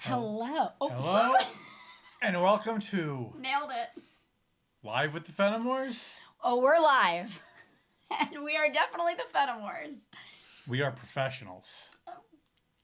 Hello. Oh, Hello, sorry. and welcome to Nailed it. Live with the Fenimores. Oh, we're live. And we are definitely the Fenimores. We are professionals.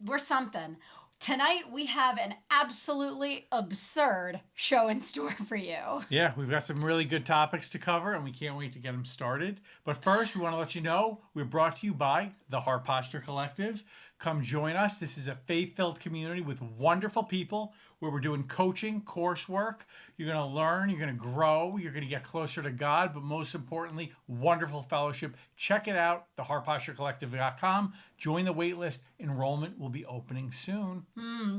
We're something. Tonight we have an absolutely absurd show in store for you. Yeah, we've got some really good topics to cover, and we can't wait to get them started. But first, we want to let you know we're brought to you by the Heart Posture Collective. Come join us. This is a faith-filled community with wonderful people where we're doing coaching, coursework. You're going to learn, you're going to grow, you're going to get closer to God, but most importantly, wonderful fellowship. Check it out, theheartposturecollective.com. Join the wait list. Enrollment will be opening soon.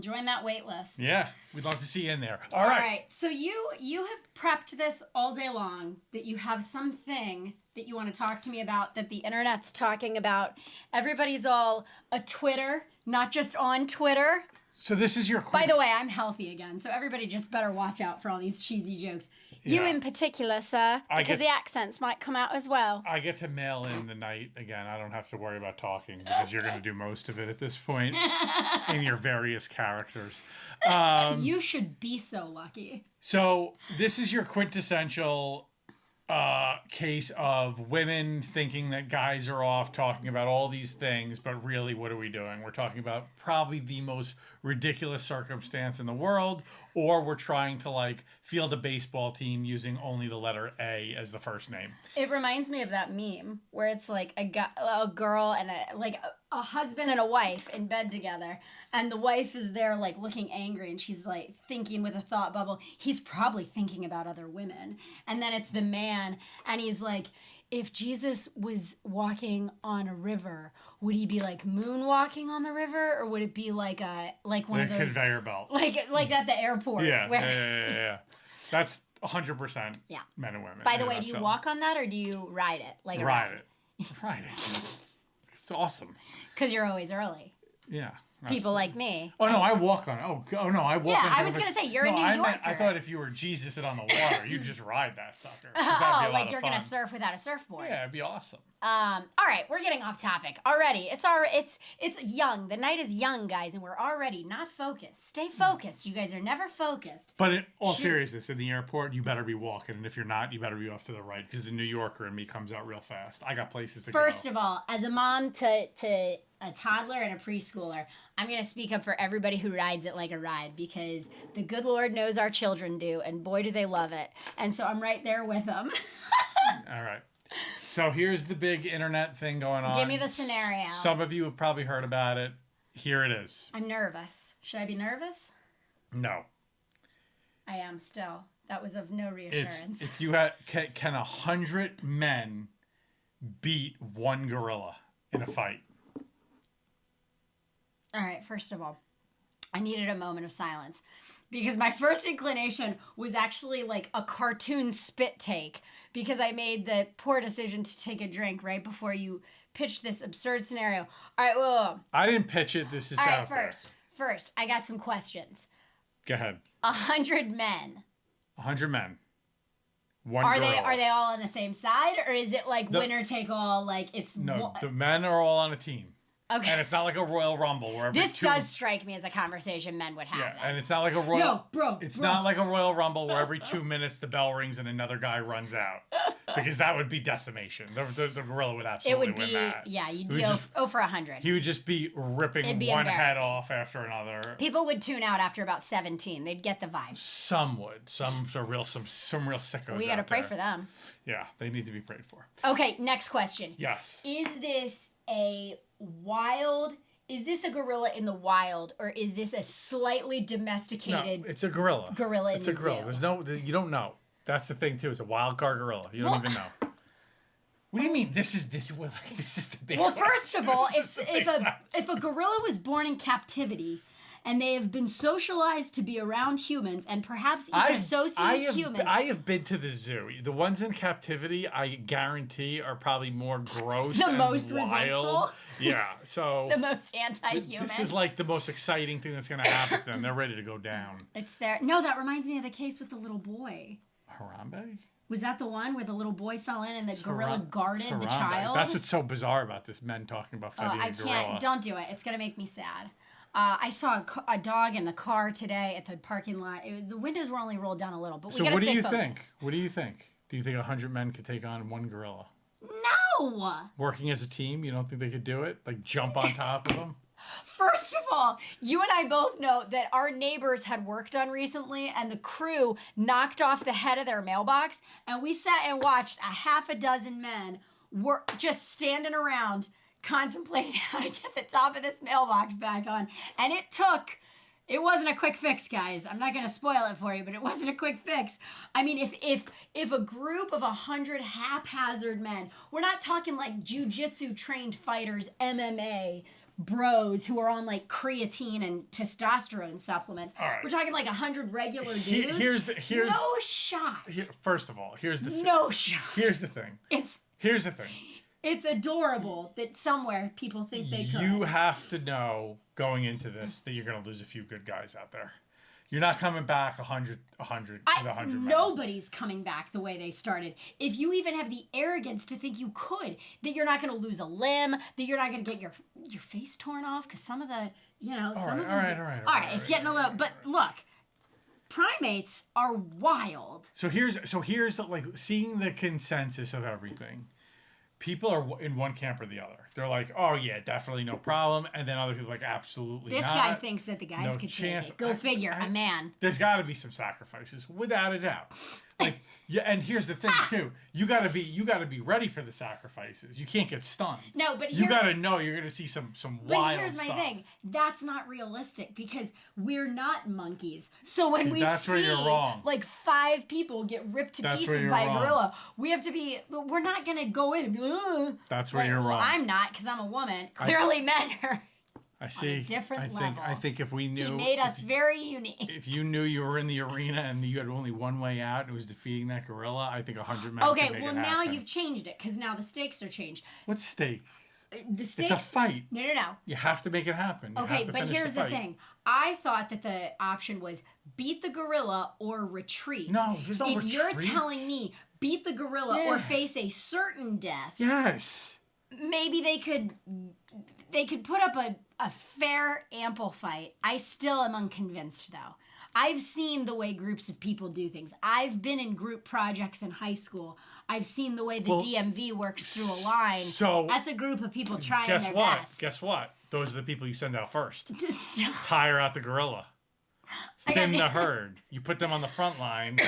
Join that wait list. Yeah, we'd love to see you in there. All right. So you have prepped this all day long, that you have something that you want to talk to me about, that the internet's talking about. Everybody's all a Twitter, not just on Twitter. So this is your... By the way, I'm healthy again, so everybody just better watch out for all these cheesy jokes. You in particular, sir, because the accents might come out as well. I get to mail in the night again. I don't have to worry about talking because you're going to do most of it at this point in your various characters. You should be so lucky. So this is your quintessential case of women thinking that guys are off talking about all these things, but really, what are we doing? We're talking about probably the most ridiculous circumstance in the world, or we're trying to field a baseball team using only the letter A as the first name. It reminds me of that meme where it's like a girl and a husband and a wife in bed together, and the wife is there looking angry, and she's thinking with a thought bubble, he's probably thinking about other women. And then it's the man, and he's like, if Jesus was walking on a river, would he be moonwalking on the river, or would it be one of those conveyor belt, like at the airport? Yeah. That's 100% Yeah. men and women. By the way, do you walk on that, or do you ride it? Ride it. It's awesome. Because you're always early. Yeah. People like me. Oh, no, I walk on it. Oh, no, I walk on it. Yeah, I was going to say, you're a New Yorker. I thought if you were Jesus and on the water, you'd just ride that sucker. You're going to surf without a surfboard. Yeah, it'd be awesome. All right, we're getting off topic already. It's young. The night is young, guys, and we're already not focused. Stay focused. You guys are never focused. But in all seriousness, in the airport, you better be walking, and if you're not, you better be off to the right, because the New Yorker in me comes out real fast. I got places to go. First of all, as a mom to a toddler and a preschooler, I'm going to speak up for everybody who rides it like a ride, because the good Lord knows our children do, and boy, do they love it. And so I'm right there with them. All right. So here's the big internet thing going on. Give me the scenario. Some of you have probably heard about it. Here it is. I'm nervous. Should I be nervous? No. I am still. That was of no reassurance. If you can 100 men beat one gorilla in a fight? All right, first of all, I needed a moment of silence, because my first inclination was actually a cartoon spit take, because I made the poor decision to take a drink right before you pitched this absurd scenario. All right, whoa. I didn't pitch it. This is out there. First, I got some questions. Go ahead. 100 men. 100 men. One Are gorilla. they all on the same side, or is it winner take all? No, the men are all on a team. Okay. And it's not like a Royal Rumble where this does strike me as a conversation men would have. Yeah, then. and it's not like a Royal... No, bro. It's not like a Royal Rumble where every 2 minutes the bell rings and another guy runs out. Because that would be decimation. The gorilla would absolutely win that. Yeah, you'd be 0 for 100. He would just be ripping one head off after another. People would tune out after about 17. They'd get the vibe. Some would. Some real sickos. We got to pray for them. Yeah, they need to be prayed for. Okay, next question. Yes. Is this a gorilla in the wild, or is this a slightly domesticated? No, it's a gorilla. Gorilla in the zoo. It's a gorilla. You don't know. That's the thing too. It's a wild card gorilla. You don't even know. What do you mean? This is the big. Well, first of all, if a gorilla was born in captivity, and they have been socialized to be around humans, and perhaps even associate humans. I have been to the zoo. The ones in captivity, I guarantee, are probably more gross the and most wild. Resentful. Yeah, so the most anti-human. This is the most exciting thing that's going to happen to them. They're ready to go down. It's there. No, that reminds me of the case with the little boy. Harambe? Was that the one where the little boy fell in and the gorilla guarded the child? That's what's so bizarre about this, men talking about fighting a gorilla. Don't do it. It's going to make me sad. I saw a dog in the car today at the parking lot. The windows were only rolled down a little, but So we got to stay think? focused. What do you think? Do you think 100 men could take on one gorilla? No! Working as a team, you don't think they could do it? Like jump on top of them? First of all, you and I both know that our neighbors had work done recently and the crew knocked off the head of their mailbox, and we sat and watched a half a dozen men work just standing around contemplating how to get the top of this mailbox back on. And it wasn't a quick fix, guys. I'm not going to spoil it for you, but it wasn't a quick fix. I mean, if a group of 100 haphazard men, we're not talking like jujitsu trained fighters, MMA bros who are on like creatine and testosterone supplements. All right. We're talking like 100 regular dudes. Here's no shot. First of all, here's the no shot. Here's the thing. Here's the thing. It's adorable that somewhere people think they could. You have to know going into this that you're going to lose a few good guys out there. You're not coming back 100 with 100 men. Nobody's coming back the way they started. If you even have the arrogance to think you could, that you're not going to lose a limb, that you're not going to get your face torn off, because some of the, All right. It's getting a little, but look, primates are wild. So here's like seeing the consensus of everything. People are in one camp or the other. They're like, oh yeah, definitely no problem. And then other people are like, absolutely this not. guy thinks that the guys No could chance. take it. Go figure, a man. There's got to be some sacrifices, without a doubt. Like, yeah, and here's the thing too. You gotta be ready for the sacrifices. You can't get stunned. No, but you gotta know you're gonna see some wild here's my stuff. thing. That's not realistic because we're not monkeys. So when we that's see where you're wrong. like 5 people get ripped to pieces by a gorilla, we have to be. We're not gonna go in and be. Ugh. That's where like, you're wrong. Well, I'm not because I'm a woman. Clearly, men are. I see. On a different level. I think if we knew, he made us very unique. If you knew you were in the arena and you had only one way out, and it was defeating that gorilla. I think 100 men. Okay, could make well it now happen. you've changed it because now the stakes are changed. What stake? The stakes. It's a fight. No. You have to make it happen. You Okay, but here's the thing. I thought that the option was beat the gorilla or retreat. No, there's no retreat. If you're telling me beat the gorilla or face a certain death, yes, maybe they could put up a fair, ample fight. I still am unconvinced, though. I've seen the way groups of people do things. I've been in group projects in high school. I've seen the way the DMV works through a line. So that's a group of people trying their best. Guess what? Those are the people you send out first. Tire out the gorilla. Thin the herd. You put them on the front line,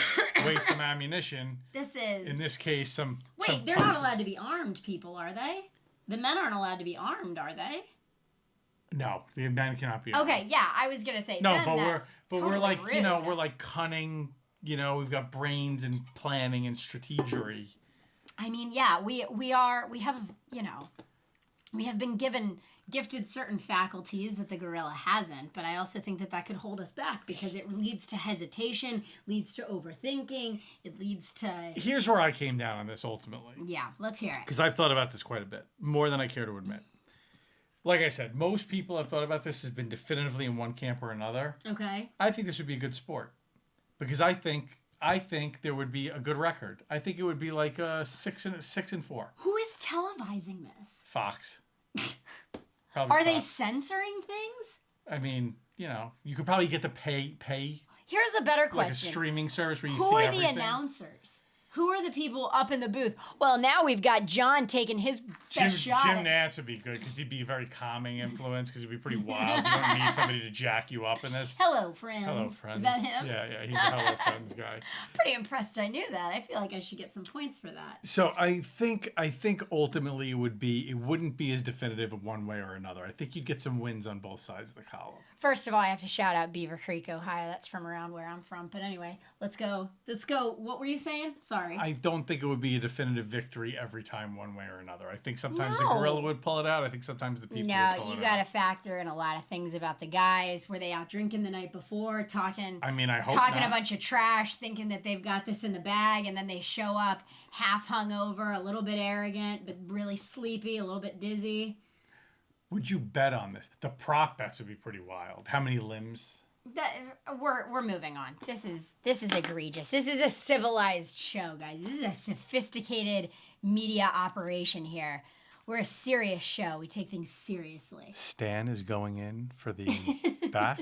waste some ammunition. In this case, some... Wait, they're not allowed to be armed people, are they? The men aren't allowed to be armed, are they? No, the men cannot be. Okay, yeah, I was gonna say. No, men, we're like rude. we're like cunning. We've got brains and planning and strategery. I mean, yeah, we have been gifted certain faculties that the gorilla hasn't, but I also think that could hold us back because it leads to hesitation, leads to overthinking, it leads to... Here's where I came down on this ultimately. Yeah, let's hear it. Because I've thought about this quite a bit, more than I care to admit. Like I said, most people have thought about this has been definitively in one camp or another. Okay. I think this would be a good sport because I think there would be a good record. I think it would be like 6-4. Who is televising this? Fox. Are they censoring things? I mean, you could probably get to pay. Here's a better question. Like a streaming service where you see everything. everything. Who are the announcers? Who are the people up in the booth? Well, now we've got John taking his best shot. Jim Nantz would be good because he'd be a very calming influence because he'd be pretty wild. You don't need somebody to jack you up in this. Hello, friends. Hello, friends. Is that him? Yeah, he's a Hello, Friends guy. Pretty impressed I knew that. I feel like I should get some points for that. So I think ultimately it wouldn't be as definitive of one way or another. I think you'd get some wins on both sides of the column. First of all, I have to shout out Beaver Creek, Ohio. That's from around where I'm from. But anyway, let's go. What were you saying? Sorry. I don't think it would be a definitive victory every time one way or another. I think sometimes the gorilla would pull it out. I think sometimes the people would pull it out. No, you got to factor in a lot of things about the guys. Were they out drinking the night before, talking? I mean, I hope talking not. A bunch of trash, thinking that they've got this in the bag, and then they show up half hungover, a little bit arrogant, but really sleepy, a little bit dizzy. Would you bet on this? The prop bets would be pretty wild. How many limbs? We're moving on. This is egregious. This is a civilized show, guys. This is a sophisticated media operation here. We're a serious show. We take things seriously. Stan is going in for the back.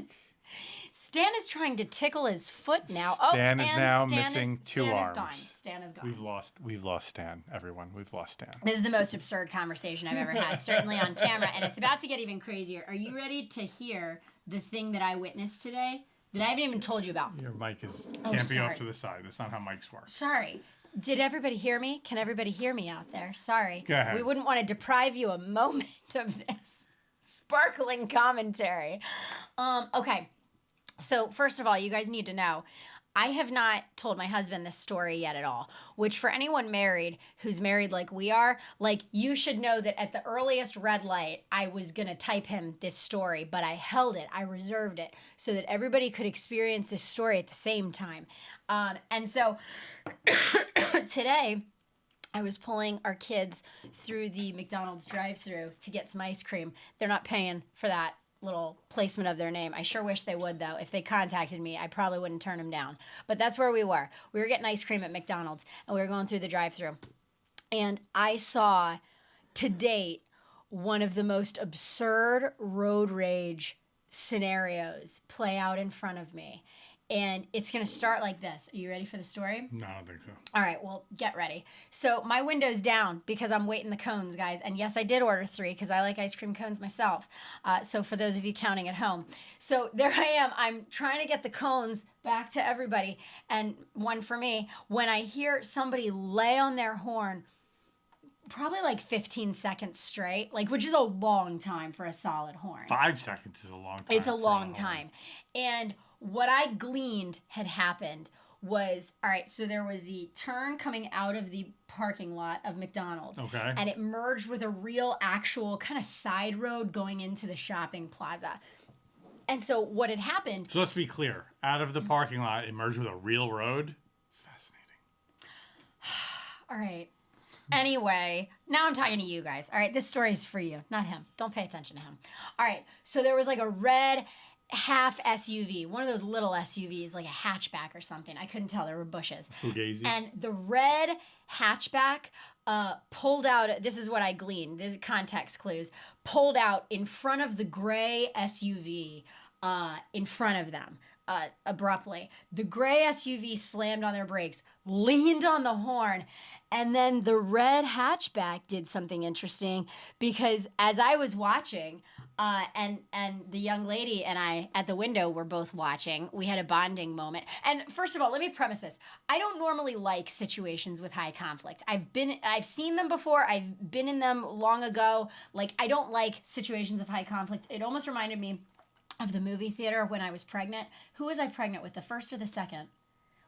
Stan is trying to tickle his foot now. Stan is now missing two arms. Gone. Stan is gone. We've lost Stan, everyone. We've lost Stan. This is the most absurd conversation I've ever had, certainly on camera, and it's about to get even crazier. Are you ready to hear the thing that I witnessed today that I haven't even told you about? Your mic can't be off to the side. That's not how mics work. Sorry. Did everybody hear me? Can everybody hear me out there? Sorry. Go ahead. We wouldn't want to deprive you a moment of this sparkling commentary. Okay. So first of all, you guys need to know, I have not told my husband this story yet at all, which for anyone married who's married like we are, like you should know that at the earliest red light, I was going to type him this story, but I held it. I reserved it so that everybody could experience this story at the same time. And so today I was pulling our kids through the McDonald's drive-thru to get some ice cream. They're not paying for that little placement of their name. I sure wish they would, though. If they contacted me, I probably wouldn't turn them down. But that's where we were. We were getting ice cream at McDonald's, and we were going through the drive-thru. And I saw, to date, one of the most absurd road rage scenarios play out in front of me. And it's going to start like this. Are you ready for the story? No, I don't think so. All right, well, get ready. So my window's down because I'm waiting the cones, guys. And yes, I did order 3 because I like ice cream cones myself. So for those of you counting at home. So there I am. I'm trying to get the cones back to everybody. And one for me. When I hear somebody lay on their horn, probably like 15 seconds straight, like which is a long time for a solid horn. 5 seconds is a long time. It's a long time. And what I gleaned had happened was, all right, so there was the turn coming out of the parking lot of McDonald's. Okay. And it merged with a real actual kind of side road going into the shopping plaza. And so what had happened... So let's be clear. Out of the parking lot, it merged with a real road. It's fascinating. All right. Anyway, now I'm talking to you guys. All right, this story's for you, not him. Don't pay attention to him. All right, so there was like a red half SUV, one of those little SUVs, like a hatchback or something. I couldn't tell. There were bushes. Fugazi. And the red hatchback pulled out, this is what I gleaned, this is context clues, pulled out in front of the gray SUV in front of them. Abruptly. The gray SUV slammed on their brakes, leaned on the horn, and then the red hatchback did something interesting because as I was watching, and the young lady and I at the window were both watching, we had a bonding moment. And first of all, let me premise this. I don't normally like situations with high conflict. I've seen them before. I've been in them long ago. Like, I don't like situations of high conflict. It almost reminded me of the movie theater when I was pregnant. Who was I pregnant with, the first or the second?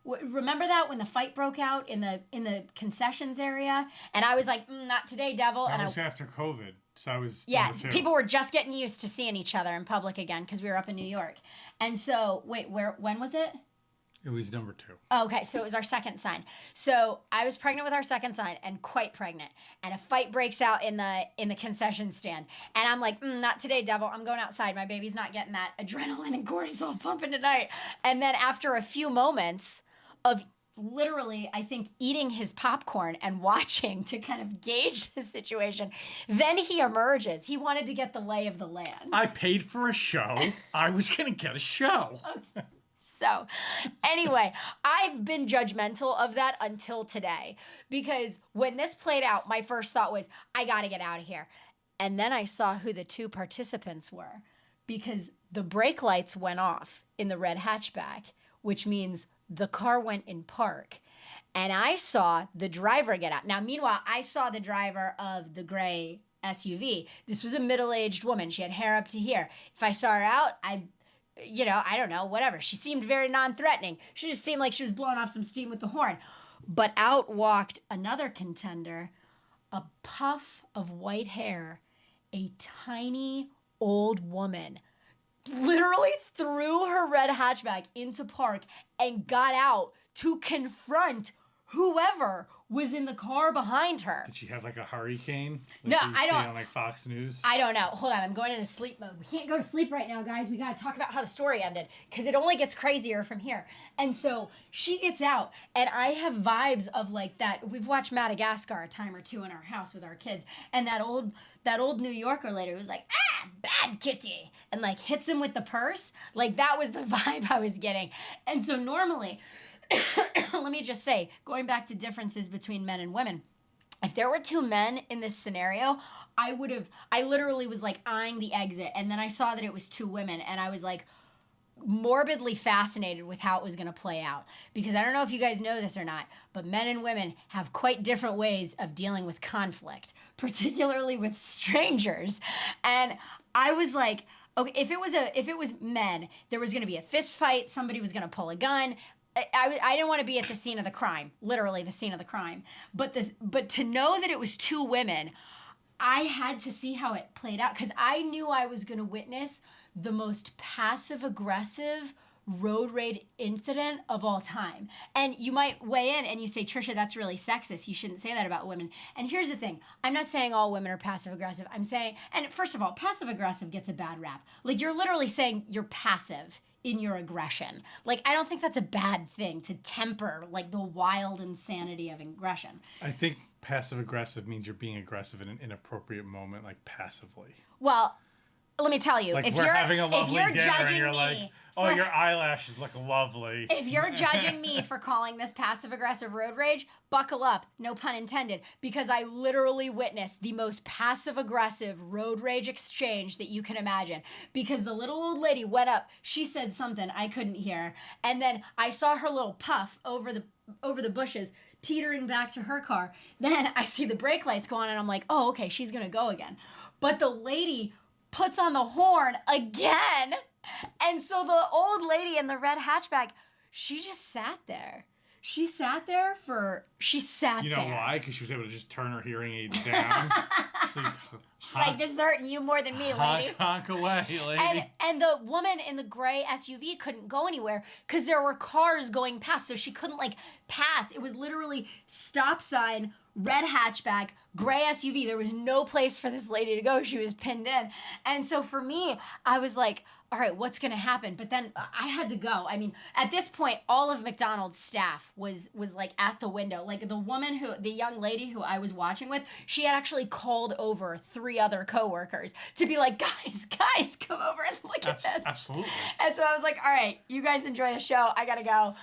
Remember that when the fight broke out in the concessions area, and I was like, "Not today, devil." That was after COVID, so I was. Yeah, people were just getting used to seeing each other in public again because we were up in New York. And so, when was it? It was number 2. Okay, so it was our second son. So I was pregnant with our second son, and quite pregnant. And a fight breaks out in the concession stand, and I'm like, "Not today, devil. I'm going outside. My baby's not getting that adrenaline and cortisol pumping tonight." And then after a few moments of literally, I think, eating his popcorn and watching to kind of gauge the situation, then he emerges. He wanted to get the lay of the land. I paid for a show. I was going to get a show. Okay. So, anyway, I've been judgmental of that until today because when this played out, my first thought was, I got to get out of here. And then I saw who the 2 participants were because the brake lights went off in the red hatchback, which means the car went in park. And I saw the driver get out. Now, meanwhile, I saw the driver of the gray SUV. This was a middle-aged woman. She had hair up to here. If I saw her out, I don't know, whatever. She seemed very non-threatening. She just seemed like she was blowing off some steam with the horn. But out walked another contender, a puff of white hair, a tiny old woman, literally threw her red hatchback into park and got out to confront whoever was in the car behind her. Did she have like a hurricane? No, you I see don't. On like Fox News. I don't know. Hold on, I'm going into sleep mode. We can't go to sleep right now, guys. We got to talk about how the story ended because it only gets crazier from here. And so she gets out, and I have vibes of like that. We've watched Madagascar a time or two in our house with our kids, and that old New Yorker lady was like, bad kitty, and like hits him with the purse. Like that was the vibe I was getting. And so normally, let me just say, going back to differences between men and women, if there were two men in this scenario, I literally was like eyeing the exit, and then I saw that it was two women, and I was like morbidly fascinated with how it was going to play out. Because I don't know if you guys know this or not, but men and women have quite different ways of dealing with conflict, particularly with strangers. And I was like, okay, if it was men, there was going to be a fist fight, somebody was going to pull a gun. I didn't want to be at the scene of the crime, literally the scene of the crime. But to know that it was two women, I had to see how it played out because I knew I was going to witness the most passive-aggressive road rage incident of all time. And you might weigh in and you say, Trisha, that's really sexist. You shouldn't say that about women. And here's the thing. I'm not saying all women are passive-aggressive. I'm saying, and first of all, passive-aggressive gets a bad rap. Like you're literally saying you're passive in your aggression. Like, I don't think that's a bad thing to temper, like, the wild insanity of aggression. I think passive-aggressive means you're being aggressive in an inappropriate moment, like passively. Well, let me tell you, Like if we're you're having a lovely dinner and you're me like, oh, your eyelashes look lovely. If you're judging me for calling this passive-aggressive road rage, buckle up, no pun intended, because I literally witnessed the most passive-aggressive road rage exchange that you can imagine. Because the little old lady went up, she said something I couldn't hear, and then I saw her little puff over the bushes, teetering back to her car. Then I see the brake lights go on, and I'm like, oh, okay, she's gonna go again. But the lady puts on the horn again. And so the old lady in the red hatchback, she just sat there. She sat there. You know why? Because she was able to just turn her hearing aids down. She's like, this is hurting you more than me, lady. Honk away, lady. And the woman in the gray SUV couldn't go anywhere because there were cars going past, so she couldn't, like, pass. It was literally stop sign, red hatchback, gray SUV. There was no place for this lady to go. She was pinned in. And so for me, I was like, all right, what's going to happen? But then I had to go. I mean, at this point, all of McDonald's staff was like at the window. Like the young lady who I was watching with, she had actually called over 3 other coworkers to be like, guys, come over and look at this. Absolutely. And so I was like, all right, you guys enjoy the show. I got to go.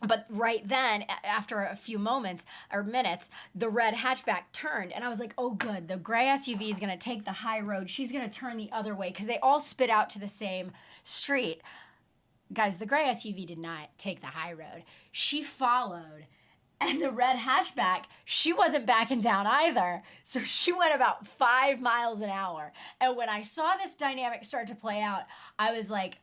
But right then, after a few moments or minutes, the red hatchback turned, and I was like, oh, good. The gray SUV is going to take the high road. She's going to turn the other way because they all spit out to the same street. Guys, the gray SUV did not take the high road. She followed, and the red hatchback, she wasn't backing down either. So she went about 5 miles an hour. And when I saw this dynamic start to play out, I was like,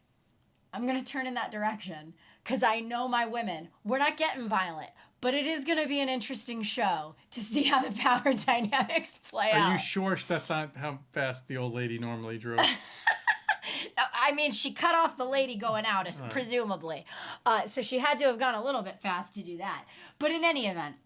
I'm going to turn in that direction. Because I know my women. We're not getting violent, but it is going to be an interesting show to see how the power dynamics play out. Are you sure that's not how fast the old lady normally drove? I mean, she cut off the lady going out, presumably. So she had to have gone a little bit fast to do that. But in any event,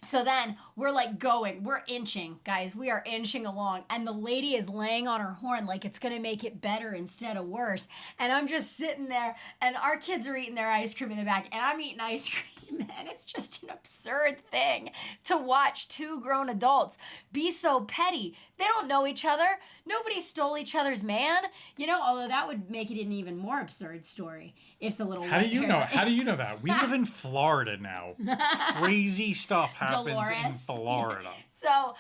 so then we're like we're inching, guys. We are inching along. And the lady is laying on her horn like it's going to make it better instead of worse. And I'm just sitting there and our kids are eating their ice cream in the back and I'm eating ice cream. And it's just an absurd thing to watch 2 grown adults be so petty. They don't know each other. Nobody stole each other's man. You know, although that would make it an even more absurd story if the little... How do you know that? We live in Florida now. Crazy stuff happens in Florida. So,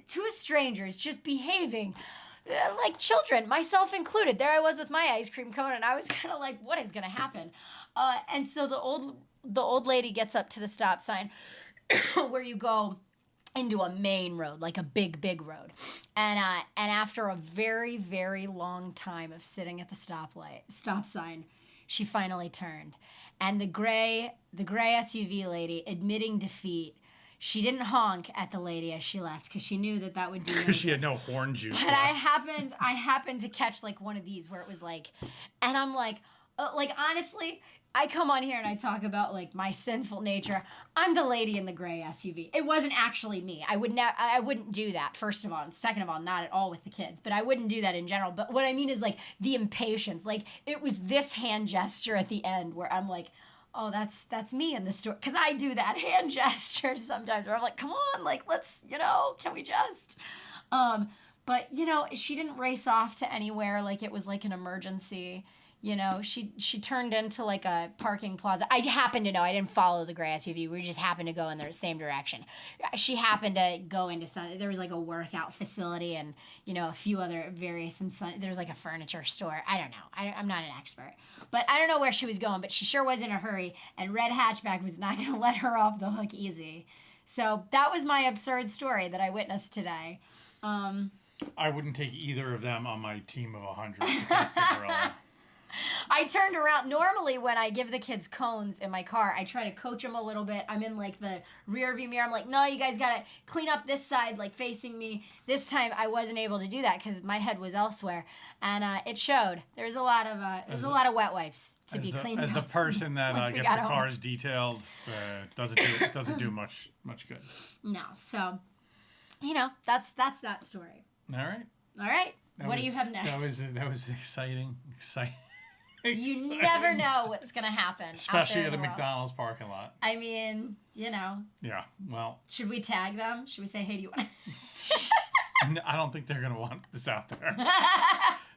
2 strangers just behaving like children, myself included. There I was with my ice cream cone, and I was kind of like, what is going to happen? And so the old lady gets up to the stop sign where you go into a main road, like a big road. And after a very, very long time of sitting at the stop sign, she finally turned. And the gray SUV lady, admitting defeat, she didn't honk at the lady as she left because she knew that would do. Because she had no horn juice. But I happened to catch like one of these where it was like, and I'm like, like honestly, I come on here and I talk about like my sinful nature. I'm the lady in the gray SUV. It wasn't actually me. I wouldn't do that. First of all, and second of all, not at all with the kids. But I wouldn't do that in general. But what I mean is like the impatience. Like it was this hand gesture at the end where I'm like, oh, that's me in the store. Because I do that hand gesture sometimes where I'm like, come on, like let's, can we just? But she didn't race off to anywhere like it was like an emergency. She turned into like a parking plaza. I happen to know. I didn't follow the gray SUV. We just happened to go in the same direction. She happened to go into there was like a workout facility and a few other various there's like a furniture store. I don't know. I'm not an expert, but I don't know where she was going. But she sure was in a hurry, and red hatchback was not going to let her off the hook easy. So that was my absurd story that I witnessed today. I wouldn't take either of them on my team of 100. If that's the gorilla. I turned around. Normally, when I give the kids cones in my car, I try to coach them a little bit. I'm in like the rear view mirror. I'm like, no, you guys got to clean up this side, like facing me. This time, I wasn't able to do that because my head was elsewhere, and it showed. There's a lot of wet wipes to be cleaned up. As the person that gets the cars detailed, doesn't do much good. No, so that's that story. All right. What do you have next? That was exciting. You never know what's going to happen. Especially at a McDonald's parking lot. I mean, Yeah, well. Should we tag them? Should we say, hey, do you want I don't think they're going to want this out there.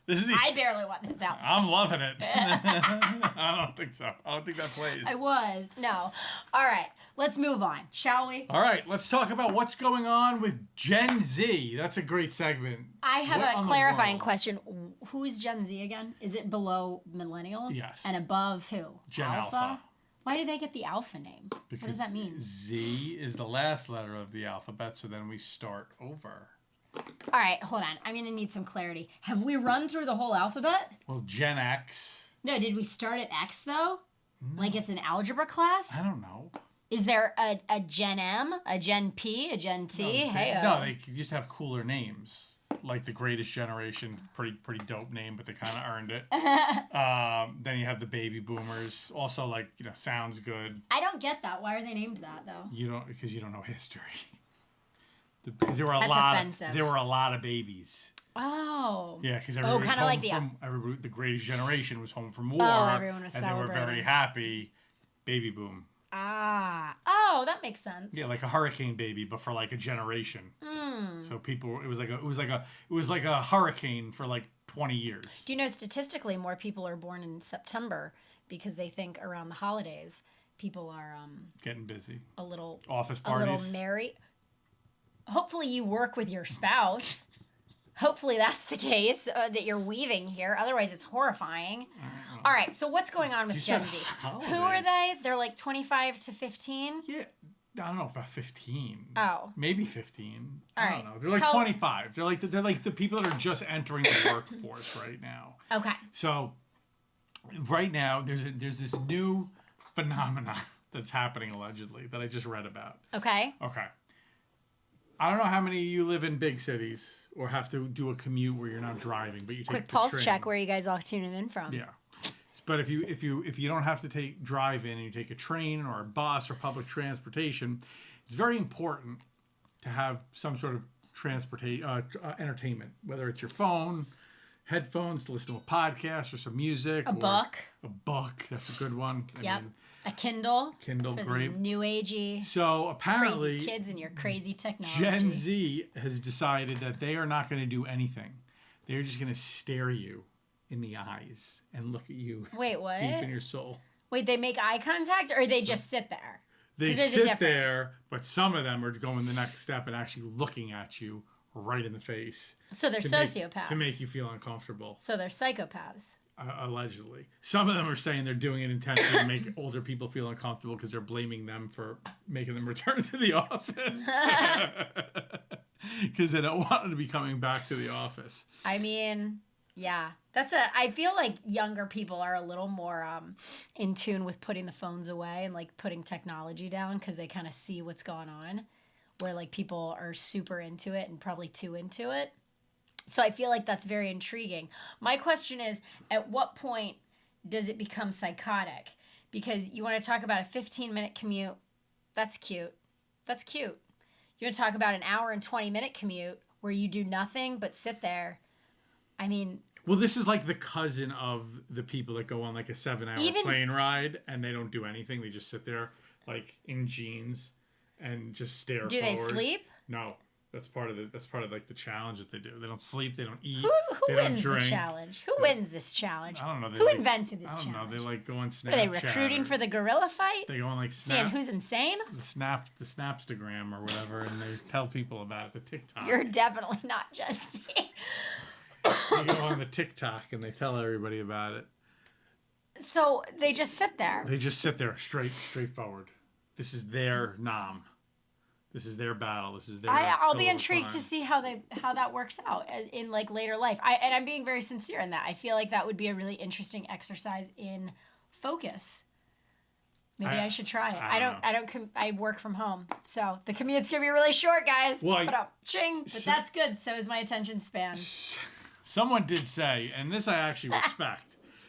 I barely want this out there. I'm loving it. I don't think so. I don't think that plays. I was. No. All right. Let's move on, shall we? All right. Let's talk about what's going on with Gen Z. That's a great segment. I have a clarifying question. Who's Gen Z again? Is it below millennials? Yes. And above who? Gen Alpha. Why did they get the alpha name? Because what does that mean? Z is the last letter of the alphabet, so then we start over. All right, hold on. I'm going to need some clarity. Have we run through the whole alphabet? Well, Gen X. No, did we start at X, though? No. Like it's an algebra class? I don't know. Is there a Gen M, a Gen P, a Gen T? No, they just have cooler names. Like the Greatest Generation, pretty dope name, but they kind of earned it. Then you have the baby boomers. Also, sounds good. I don't get that. Why are they named that, though? Because you don't know history. Because there were a lot of babies. Oh. Yeah, because everybody was home from the Greatest Generation was home from war. Oh, everyone was celebrating. And they were very happy. Baby boom. Ah. Oh, that makes sense. Yeah, like a hurricane baby, but for like a generation. So people, it was like a hurricane for like 20 years. Do you know statistically more people are born in September because they think around the holidays people are getting busy. A little office parties. A little merry. Hopefully you work with your spouse. Hopefully that's the case that you're weaving here. Otherwise, it's horrifying. All right, so what's going on with Gen Z? Holidays. Who are they? They're like 25 to 15? Yeah. I don't know about 15. Oh. Maybe 15. All I don't know. They're like 25. They're like the people that are just entering the workforce right now. Okay. So right now there's this new phenomenon that's happening allegedly that I just read about. Okay. I don't know how many of you live in big cities or have to do a commute where you're not driving, but you take quick the pulse train. check where you guys all tuning in from. Yeah. But if you don't have to drive in and you take a train or a bus or public transportation, it's very important to have some sort of entertainment, whether it's your phone, headphones to listen to a podcast or some music. A book. A book. That's a good one. Yep. A Kindle. Kindle, for great. The new agey. So apparently, crazy kids and your crazy technology. Gen Z has decided that they are not going to do anything. They're just going to stare you in the eyes and look at you. Wait, what? Deep in your soul. Wait, they make eye contact or they just sit there? They sit there, but some of them are going the next step and actually looking at you right in the face. So they're sociopaths. To make you feel uncomfortable. So they're psychopaths. Allegedly. Some of them are saying they're doing it intentionally to make older people feel uncomfortable because they're blaming them for making them return to the office. Because they don't want them to be coming back to the office. I mean, yeah. I feel like younger people are a little more in tune with putting the phones away and like putting technology down because they kind of see what's going on. Where like people are super into it and probably too into it. So I feel like that's very intriguing. My question is, at what point does it become psychotic? Because you want to talk about a 15-minute commute. That's cute. That's cute. You want to talk about an hour and 20-minute commute where you do nothing but sit there. I mean... Well, this is like the cousin of the people that go on like a 7-hour plane ride and they don't do anything. They just sit there like in jeans and just stare forward. Do they sleep? No. That's part of like the challenge that they do. They don't sleep. They don't eat. Who they wins don't drink. the challenge? Who wins this challenge? I don't know. Who invented this challenge? I don't know. They like go on Snapchat. Are they recruiting for the gorilla fight? They go on like Seeing who's insane? The Snapstagram or whatever, and they tell people about it. The TikTok. You're definitely not Gen Z. They go on the TikTok and they tell everybody about it. So they just sit there. They just sit there straightforward. This is their nom. This is their battle. This is their. I'll be intrigued to see how that works out in like later life. And I'm being very sincere in that. I feel like that would be a really interesting exercise in focus. Maybe I should try it. I work from home, so the commute's gonna be really short, guys. Well, but that's good. So is my attention span. Someone did say, and this I actually respect.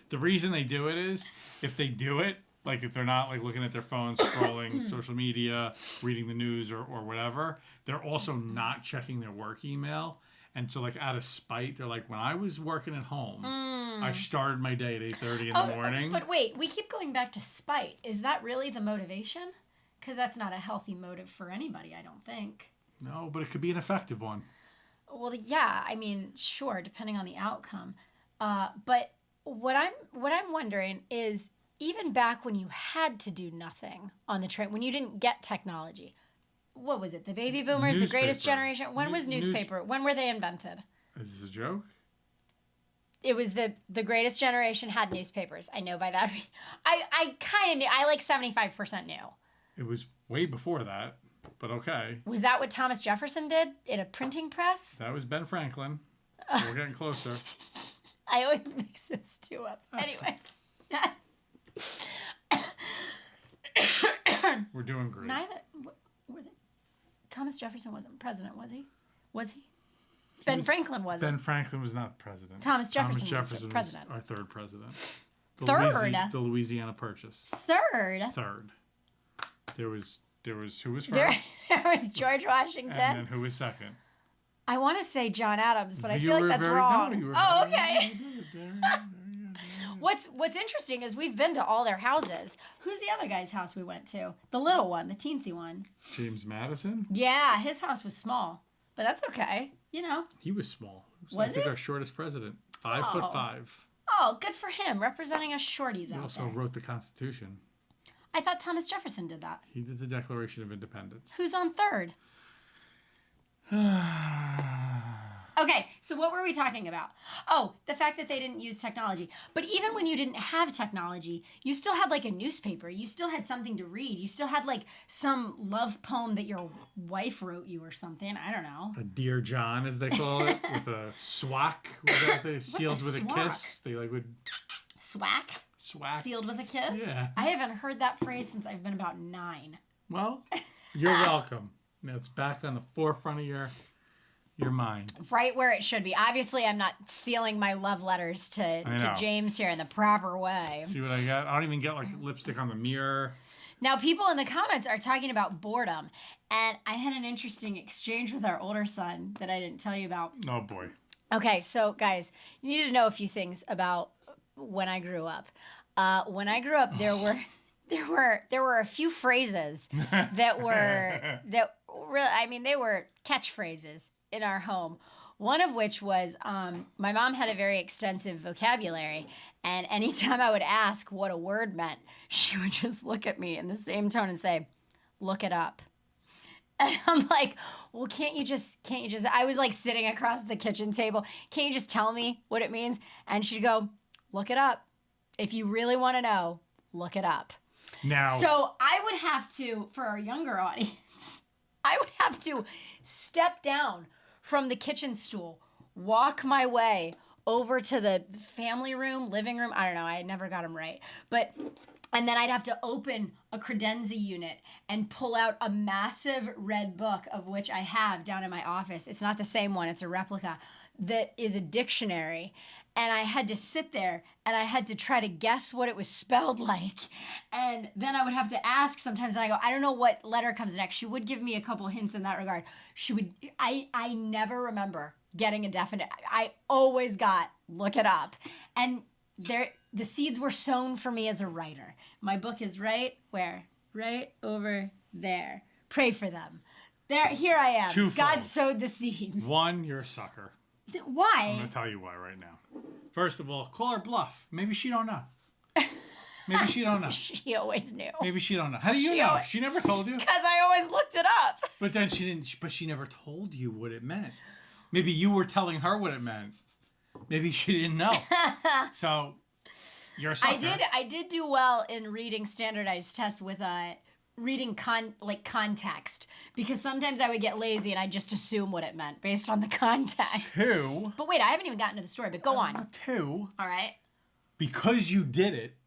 The reason they do it is if they do it. Like if they're not like looking at their phones, scrolling social media, reading the news or whatever, they're also not checking their work email. And so like out of spite, they're like, when I was working at home, I started my day at 8:30 in the morning. But wait, we keep going back to spite. Is that really the motivation? Because that's not a healthy motive for anybody, I don't think. No, but it could be an effective one. Well, yeah, I mean, sure, depending on the outcome. But what I'm wondering is, even back when you had to do nothing on the train, when you didn't get technology, what was it? The baby boomers, the greatest generation? When was newspaper? When were they invented? Is this a joke? It was the greatest generation had newspapers. I know by that. I kind of knew. I like 75% knew. It was way before that, but okay. Was that what Thomas Jefferson did in a printing press? That was Ben Franklin. We're getting closer. I always mix those two up. Anyway. We're doing great. Thomas Jefferson wasn't president, was he? Ben Franklin wasn't. Ben Franklin was not president. Thomas Jefferson was president. Our third president. The Louisiana Purchase. Third. There was who was first? There was George Washington. And then who was second? I want to say John Adams, but I feel like that's wrong. Oh, okay. What's interesting is we've been to all their houses. Who's the other guy's house we went to? The little one, the teensy one. James Madison? Yeah, his house was small. But that's okay. You know. He was small. Was I think our shortest president. 5'5". Oh, good for him. Representing us shorties out there. He also wrote the Constitution. I thought Thomas Jefferson did that. He did the Declaration of Independence. Who's on third? Okay, so what were we talking about? Oh, the fact that they didn't use technology. But even when you didn't have technology, you still had like a newspaper. You still had something to read. You still had like some love poem that your wife wrote you or something. I don't know. A Dear John, as they call it, with a swack. Sealed with a kiss. They like would... Swack? Swack. Sealed with a kiss? Yeah. I haven't heard that phrase since I've been about 9. Well, you're welcome. Now it's back on the forefront of your mind. Right where it should be. Obviously, I'm not sealing my love letters to James here in the proper way. See what I got? I don't even get like lipstick on the mirror. Now, people in the comments are talking about boredom. And I had an interesting exchange with our older son that I didn't tell you about. Oh, boy. Okay, so guys, you need to know a few things about when I grew up. When I grew up, there were a few phrases that were they were catchphrases in our home. One of which was my mom had a very extensive vocabulary, and anytime I would ask what a word meant, she would just look at me in the same tone and say, "Look it up." And I'm like, well, can't you just, I was like sitting across the kitchen table. Can't you just tell me what it means? And she'd go, look it up. If you really want to know, look it up. Now. So I would have to, for our younger audience, I would have to step down from the kitchen stool, walk my way over to the family room, living room. I don't know. I never got them right. And then I'd have to open a credenza unit and pull out a massive red book, of which I have down in my office. It's not the same one. It's a replica. that is a dictionary. And I had to sit there and I had to try to guess what it was spelled like. And then I would have to ask sometimes, and I go, I don't know what letter comes next. She would give me a couple hints in that regard. I never remember getting a definite. I always got, look it up. And the seeds were sown for me as a writer. My book is right over there. Pray for them. Here I am. Twofold. God sowed the seeds. One, you're a sucker. Why? I'm going to tell you why right now. First of all, call her bluff. Maybe she don't know. Maybe she don't know. She always knew. Maybe she don't know. How do you know? She never told you? Because I always looked it up. But then she didn't. But she never told you what it meant. Maybe you were telling her what it meant. Maybe she didn't know. So you're a sucker. I did do well in reading standardized tests with reading context, because sometimes I would get lazy and I'd just assume what it meant based on the context. Two. But wait, I haven't even gotten to the story, but go on. Two. All right. Because you did it,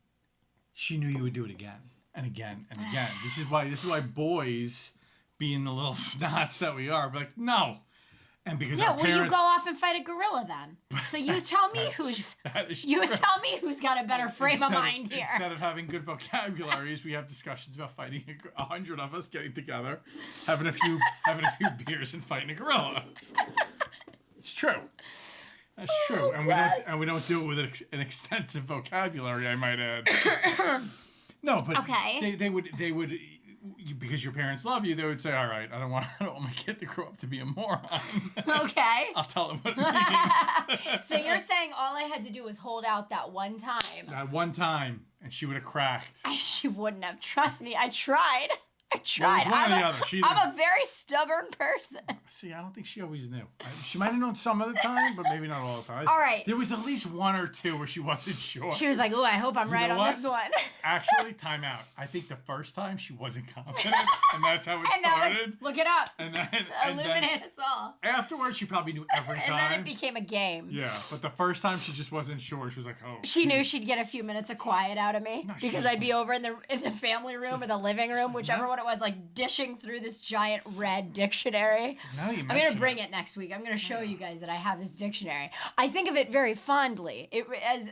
she knew you would do it again and again and again. This is why boys, being the little snots that we are, be like, no. And because our parents, you go off and fight a gorilla then. So you tell me who's got a better frame of mind here. Instead of having good vocabularies, we have discussions about fighting 100 of us getting together, having a few beers and fighting a gorilla. It's true. That's true. And we don't do it with an extensive vocabulary, I might add. No, but okay. they would because your parents love you, they would say, all right, I don't want my kid to grow up to be a moron. Okay. I'll tell him what it means. So you're saying all I had to do was hold out that one time. That one time, and she would have cracked. She wouldn't have. Trust me, I tried. Well, it was one or the other. I'm a very stubborn person. See, I don't think she always knew. She might have known some of the time, but maybe not all the time. All right. There was at least one or two where she wasn't sure. She was like, "Ooh, I hope I'm right on this one." Actually, time out. I think the first time she wasn't confident, and that's how it started. Look it up. And then Illuminate us all. Afterwards, she probably knew every time. And then it became a game. Yeah, but the first time she just wasn't sure. She was like, "Oh." She knew she'd get a few minutes of quiet out of me because I'd be over in the family room or the living room, whichever one it was, like dishing through this giant red dictionary. I'm going to bring it next week. I'm going to show you guys that I have this dictionary. I think of it very fondly. As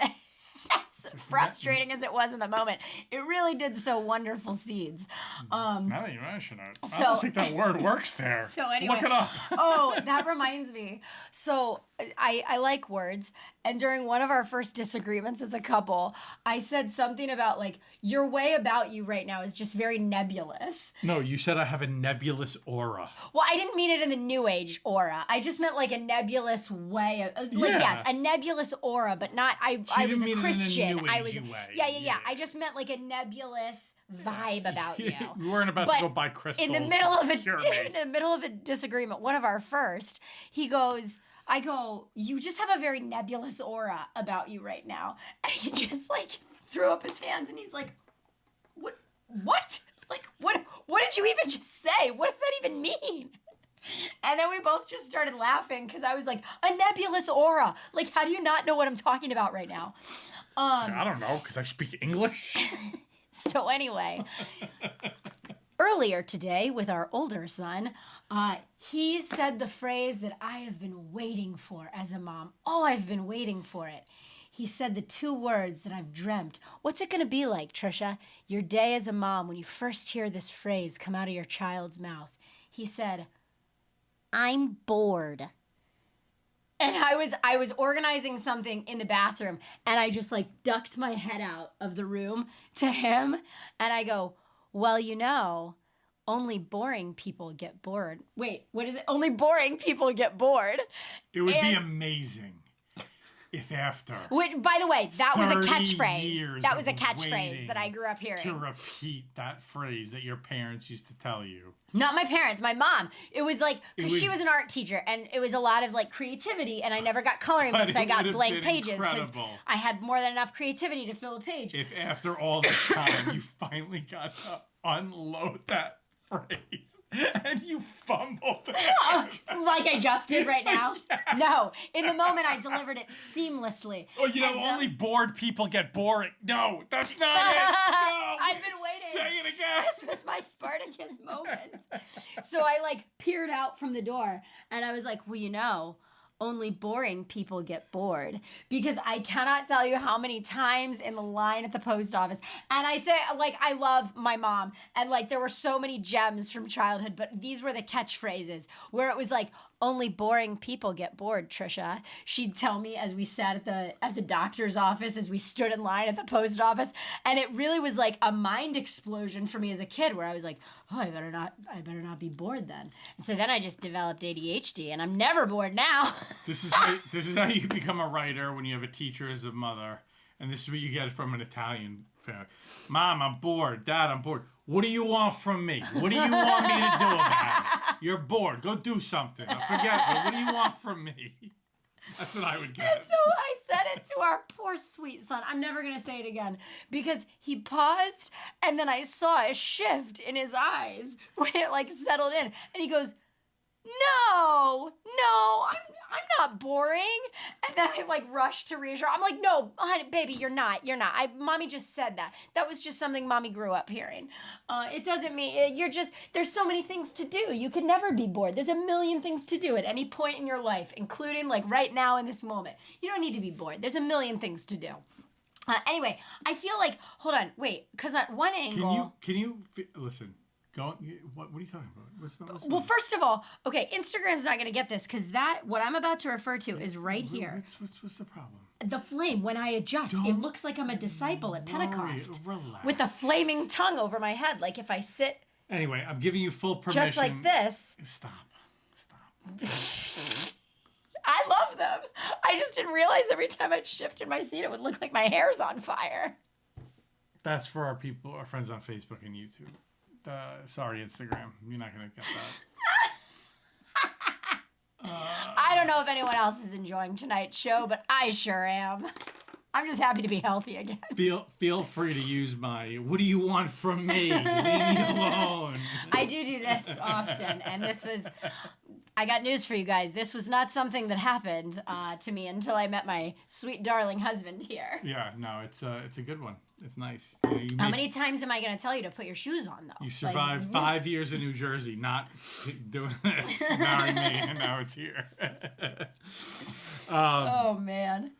frustrating as it was in the moment, it really did sow wonderful seeds. Now that you mention it, I don't think that word works there. So anyway, look it up. Oh, that reminds me. So I like words, and during one of our first disagreements as a couple, I said something about like, your way about you right now is just very nebulous. No, you said I have a nebulous aura. Well, I didn't mean it in the New Age aura. I just meant like a nebulous way of, yes, a nebulous aura, but not. I was a Christian. I was way. Yeah. I just meant like a nebulous vibe about you. We weren't about to go buy crystals. In the middle of a disagreement, one of our first, I go, you just have a very nebulous aura about you right now. And he just like threw up his hands and he's like, what? Like, what did you even just say? What does that even mean? And then we both just started laughing because I was like, a nebulous aura. Like, how do you not know what I'm talking about right now? I don't know, because I speak English. So anyway, earlier today with our older son, he said the phrase that I have been waiting for as a mom. Oh, I've been waiting for it. He said the two words that I've dreamt. What's it going to be like, Trisha, your day as a mom when you first hear this phrase come out of your child's mouth? He said, I'm bored. And I was organizing something in the bathroom, and I just like ducked my head out of the room to him, and I go, well, you know, only boring people get bored. Wait, what is it? Only boring people get bored. It would be amazing if after. Which, by the way, that was a catchphrase. That was a catchphrase that I grew up hearing. To repeat that phrase that your parents used to tell you. Not my parents, my mom. It was like, because she was an art teacher, and it was a lot of like creativity, and I never got coloring books. I got blank pages because I had more than enough creativity to fill a page. If after all this time you finally got to unload that phrase and you fumbled it. Like I just did right now? Yes. No. In the moment, I delivered it seamlessly. Oh, you know, only bored people get boring. No, that's not it. No, I've been waiting. Say it again. This was my Spartacus moment. So I like peered out from the door and I was like, well, you know, only boring people get bored. Because I cannot tell you how many times in the line at the post office, and I say, like, I love my mom, and like there were so many gems from childhood, but these were the catchphrases where it was like, only boring people get bored, Trisha. She'd tell me as we sat at the doctor's office, as we stood in line at the post office, and it really was like a mind explosion for me as a kid, where I was like, oh, I better not be bored then. And so then I just developed ADHD, and I'm never bored now. This is how you become a writer when you have a teacher as a mother, and this is what you get from an Italian family. Mom, I'm bored. Dad, I'm bored. What do you want from me? What do you want me to do about it? You're bored. Go do something. Forget me. What do you want from me? That's what I would get. And so I said it to our poor sweet son. I'm never going to say it again because he paused, and then I saw a shift in his eyes when it like settled in, and he goes, no, I'm not boring. And then I like rushed to reassure. I'm like, no, honey, baby, you're not. Mommy just said that. That was just something mommy grew up hearing. It doesn't mean there's so many things to do. You could never be bored. There's a million things to do at any point in your life, including like right now in this moment. You don't need to be bored. There's a million things to do. Anyway, I feel like, hold on, wait, because at one angle. Can you listen? What are you talking about? Well, first of all, okay, Instagram's not going to get this because what I'm about to refer to is right here. What's the problem? The flame, when I adjust, it looks like I'm a disciple at Pentecost. Relax. With the flaming tongue over my head. Like if I sit Anyway, I'm giving you full permission. just like this. Stop. I love them. I just didn't realize every time I'd shift in my seat, it would look like my hair's on fire. That's for our friends on Facebook and YouTube. Sorry, Instagram. You're not going to get that. I don't know if anyone else is enjoying tonight's show, but I sure am. I'm just happy to be healthy again. Feel free to use my, what do you want from me? Leave me alone. I do this often, and I got news for you guys. This was not something that happened to me until I met my sweet, darling husband here. Yeah, no, it's a good one. It's nice. How many times am I going to tell you to put your shoes on, though? You survived 5 years in New Jersey not doing this. Marry me, and now it's here. Oh, man.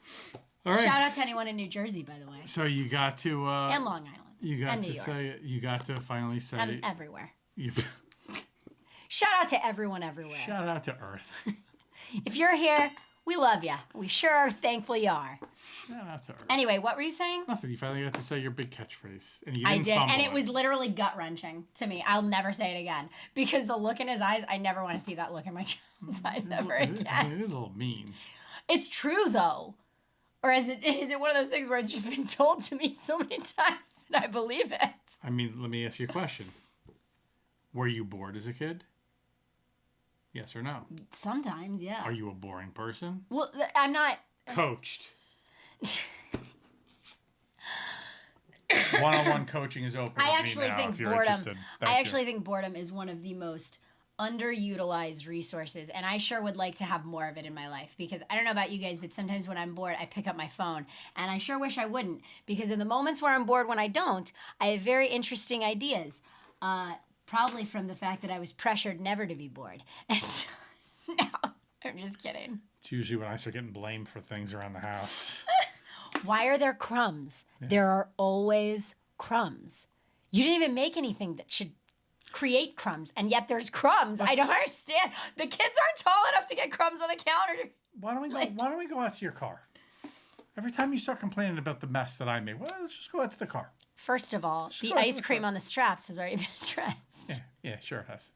All right. Shout out to anyone in New Jersey, by the way. So you got to... and Long Island. You got to finally say... And everywhere. You, Shout out to everyone everywhere. Shout out to Earth. If you're here, we love you. We sure are thankful you are. Shout out to Earth. Anyway, what were you saying? Nothing. You finally got to say your big catchphrase. And you I didn't did, fumble and it was literally gut-wrenching to me. I'll never say it again. Because the look in his eyes, I never want to see that look in my child's eyes ever again. It is a little mean. It's true, though. Or is it one of those things where it's just been told to me so many times that I believe it? I mean, let me ask you a question. Were you bored as a kid? Yes or no? Sometimes, yeah. Are you a boring person? Well, I'm not... Coached. One-on-one coaching is open. I actually think boredom is one of the most underutilized resources, and I sure would like to have more of it in my life, because I don't know about you guys, but sometimes when I'm bored, I pick up my phone, and I sure wish I wouldn't, because in the moments where I'm bored when I don't, I have very interesting ideas. Probably from the fact that I was pressured never to be bored. And so, no, I'm just kidding. It's usually when I start getting blamed for things around the house. Why are there crumbs? Yeah. There are always crumbs. You didn't even make anything that should create crumbs, and yet there's crumbs. I don't understand. The kids aren't tall enough to get crumbs on the counter. Why don't we go out to your car? Every time you start complaining about the mess that I made, well, let's just go out to the car. First of all, the ice cream on the straps has already been addressed. Yeah, sure it has.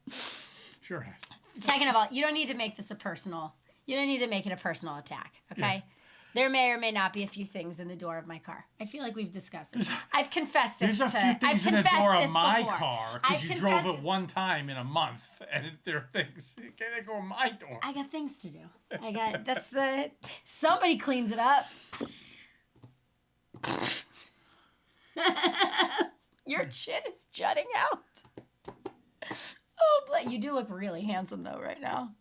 Sure it has. Second of all, you don't need to make this you don't need to make it a personal attack, okay? Yeah. There may or may not be a few things in the door of my car. I feel like we've discussed this. I've confessed this. There's a few things in the door of my car because you drove it one time in a month, and there are things. They go in my door. I got things to do. Somebody cleans it up. Your chin is jutting out. Oh, you do look really handsome though right now.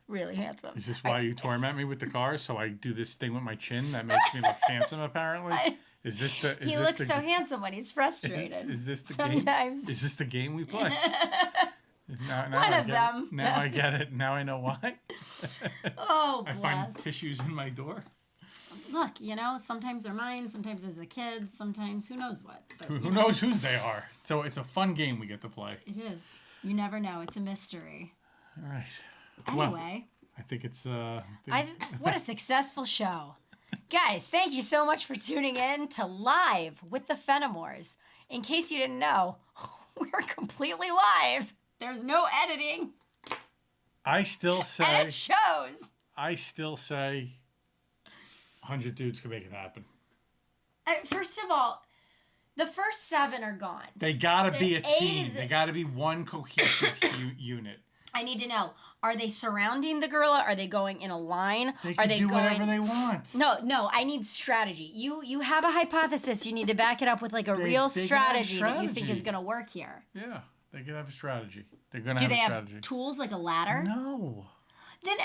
Really handsome. Is this why you torment me with the car? So I do this thing with my chin that makes me look handsome, apparently? He looks so handsome when he's frustrated. Is this the Sometimes. game? Is this the game we play? Now One I of get them. It. Now I get it. Now I know why. Oh, I find tissues in my door. Look, sometimes they're mine, sometimes it's the kids, sometimes who knows what. But, Who knows whose they are? So it's a fun game we get to play. It is. You never know. It's a mystery. All right. Anyway. Well, I think it's... What a successful show. Guys, thank you so much for tuning in to Live with the Fenimores. In case you didn't know, we're completely live. There's no editing. I still say... And it shows. I still say 100 dudes can make it happen. First of all, the first 7 are gone. They gotta be a team. is- They gotta be one cohesive unit. I need to know, are they surrounding the gorilla? Are they going in a line? They Are can they do going... whatever they want. No, I need strategy. You have a hypothesis. You need to back it up with like a real they strategy got a that you think is strategy. going to work here. Yeah, they can have a strategy. They're gonna Do have they a have strategy. tools like a ladder? No. Then,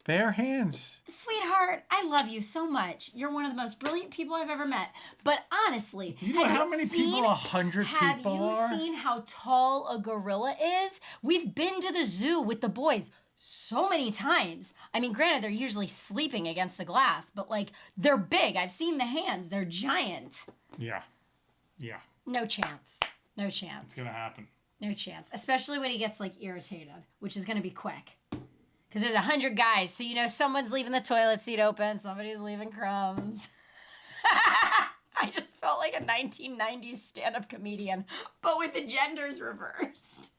Bare hands. sweetheart, I love you so much. You're one of the most brilliant people I've ever met. But honestly, Do you know how many people 100 people are? Have you seen how tall a gorilla is? We've been to the zoo with the boys so many times. I mean, granted, they're usually sleeping against the glass, but like, they're big. I've seen the hands. They're giant. Yeah. Yeah. No chance. No chance. It's gonna happen. No chance. Especially when he gets like irritated, which is going to be quick. Because there's 100 guys, so someone's leaving the toilet seat open, somebody's leaving crumbs. I just felt like a 1990s stand-up comedian, but with the genders reversed.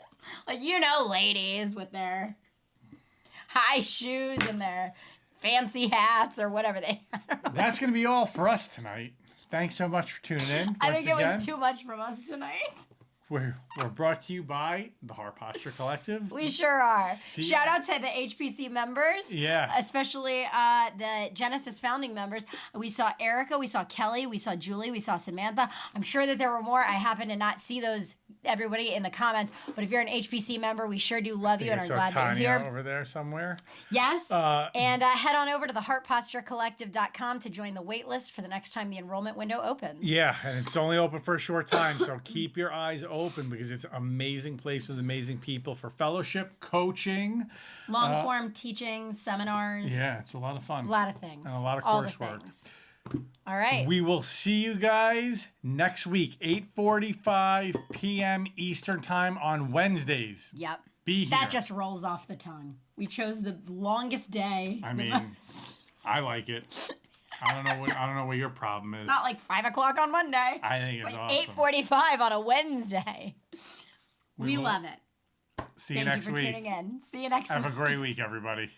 Like, ladies with their high shoes and their fancy hats or whatever they... I don't know. That's gonna be all for us tonight. Thanks so much for tuning in. I think it Once again, was too much from us tonight. We're brought to you by the Heart Posture Collective. We sure are. See- Shout out to the HPC members. Yeah. Especially the Genesis founding members. We saw Erica, we saw Kelly, we saw Julie, we saw Samantha. I'm sure that there were more. I happen to not see everybody in the comments. But if you're an HPC member, we sure do love you and are glad that you're here. Over there somewhere. Yes. And head on over to the heartposturecollective.com to join the wait list for the next time the enrollment window opens. Yeah, and it's only open for a short time, so keep your eyes open because it's an amazing place with amazing people for fellowship, coaching. Long form teaching, seminars. Yeah, it's a lot of fun. A lot of things. And a lot of All the coursework. things. All right. We will see you guys next week, 8:45 p.m. Eastern Time on Wednesdays. Yep. Be here. That just rolls off the tongue. We chose the longest day. I mean, I like it. I don't know what your problem is. It's not like 5 o'clock on Monday. I think it's like awesome. 8:45 on a Wednesday. We will love it. See you Thank next you for week. tuning in. See you next week. Have a great week, everybody.